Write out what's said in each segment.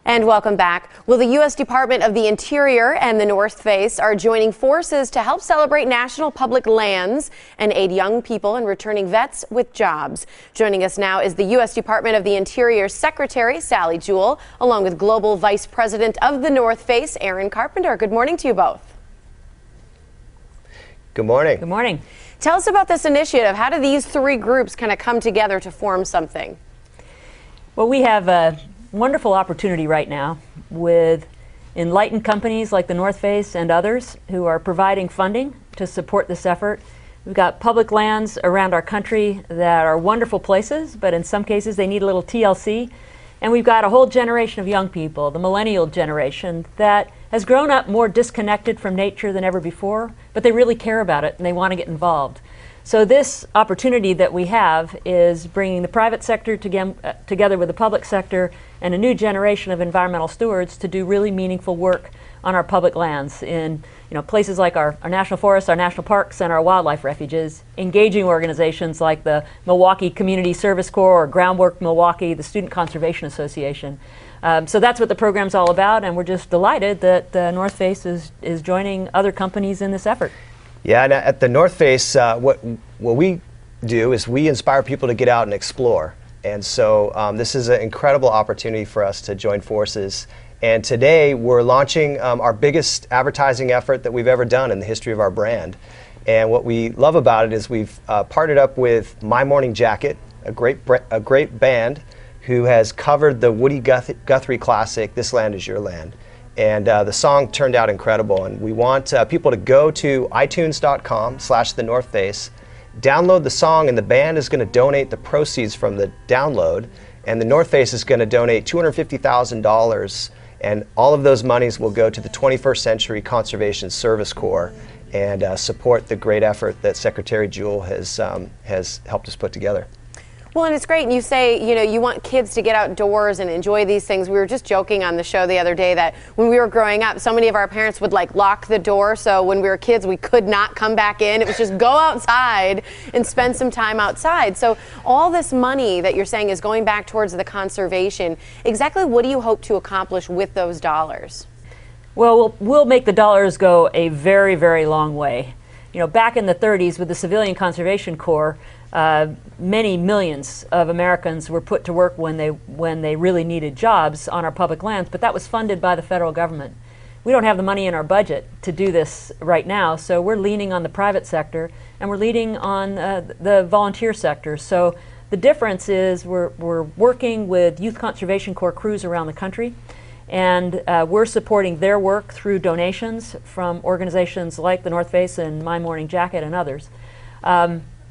And welcome back. Well, the U.S. Department of the Interior and the North Face are joining forces to help celebrate national public lands and aid young people and returning vets with jobs. Joining us now is the U.S. Department of the Interior Secretary Sally Jewell, along with Global Vice President of the North Face, Aaron Carpenter. Good morning to you both. Good morning. Good morning. Tell us about this initiative. How do these three groups kind of come together to form something? Well, we have a wonderful opportunity right now with enlightened companies like the North Face and others who are providing funding to support this effort. We've got public lands around our country that are wonderful places, but in some cases they need a little TLC. And we've got a whole generation of young people, the millennial generation, that has grown up more disconnected from nature than ever before, but they really care about it and they want to get involved. So this opportunity that we have is bringing the private sector together with the public sector and a new generation of environmental stewards to do really meaningful work on our public lands in places like our national forests, our national parks, and our wildlife refuges, engaging organizations like the Milwaukee Community Service Corps or Groundwork Milwaukee, the Student Conservation Association. So that's what the program's all about, and we're just delighted that the North Face is joining other companies in this effort. Yeah, and at the North Face, what we do is we inspire people to get out and explore. And so this is an incredible opportunity for us to join forces. And today we're launching our biggest advertising effort that we've ever done in the history of our brand. And what we love about it is we've partnered up with My Morning Jacket, a great band who has covered the Woody Guthrie classic, This Land Is Your Land. And the song turned out incredible, and we want people to go to itunes.com/The North Face, download the song, and the band is going to donate the proceeds from the download, and the North Face is going to donate $250,000, and all of those monies will go to the 21st Century Conservation Service Corps and support the great effort that Secretary Jewell has helped us put together. Well, and it's great. And you say, you want kids to get outdoors and enjoy these things. We were just joking on the show the other day that when we were growing up, so many of our parents would lock the door. So when we were kids, we could not come back in. It was just go outside and spend some time outside. So all this money that you're saying is going back towards the conservation. Exactly what do you hope to accomplish with those dollars? Well, we'll make the dollars go a very, very long way. Back in the 30s with the Civilian Conservation Corps, many millions of Americans were put to work when they really needed jobs on our public lands, but that was funded by the federal government. We don't have the money in our budget to do this right now, so we're leaning on the private sector and we're leaning on the volunteer sector. So the difference is we're working with Youth Conservation Corps crews around the country, and we're supporting their work through donations from organizations like the North Face and My Morning Jacket and others.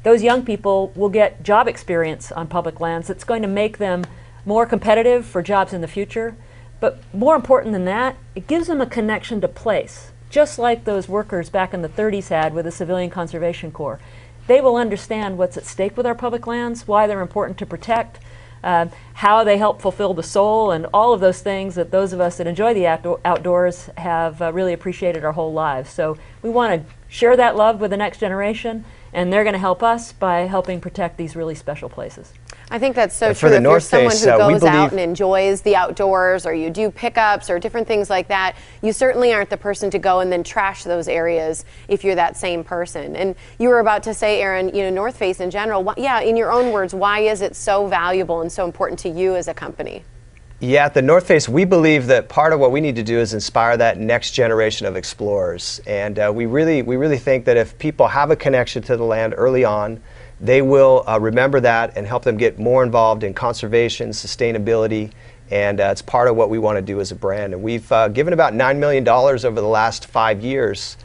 Those young people will get job experience on public lands that's going to make them more competitive for jobs in the future. But more important than that, it gives them a connection to place, just like those workers back in the 30s had with the Civilian Conservation Corps. They will understand what's at stake with our public lands, why they're important to protect, how they help fulfill the soul, and all of those things that those of us that enjoy the outdoors have really appreciated our whole lives. So we want to share that love with the next generation, and they're going to help us by helping protect these really special places. I think that's so true. If you're someone who goes out and enjoys the outdoors, or you do pickups or different things like that, you certainly aren't the person to go and then trash those areas if you're that same person. And you were about to say, Aaron, North Face in general, in your own words, why is it so valuable and so important to you as a company? Yeah, at the North Face, we believe that part of what we need to do is inspire that next generation of explorers. And we really think that if people have a connection to the land early on, they will remember that and help them get more involved in conservation, sustainability, and it's part of what we want to do as a brand. And we've given about $9 million over the last 5 years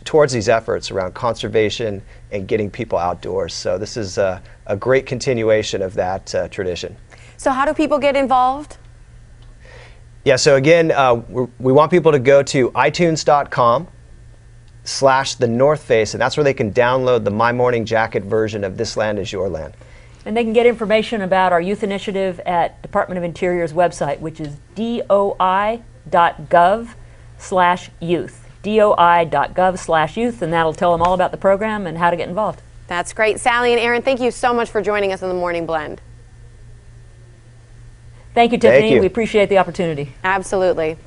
towards these efforts around conservation and getting people outdoors. So this is a great continuation of that tradition. So how do people get involved? Yeah, so again, we want people to go to itunes.com/The North Face, and that's where they can download the My Morning Jacket version of This Land Is Your Land. And they can get information about our youth initiative at Department of Interior's website, which is doi.gov/youth. doi.gov/youth, and that'll tell them all about the program and how to get involved. That's great. Sally and Aaron, thank you so much for joining us on the Morning Blend. Thank you, Tiffany. you. We appreciate the opportunity. Absolutely.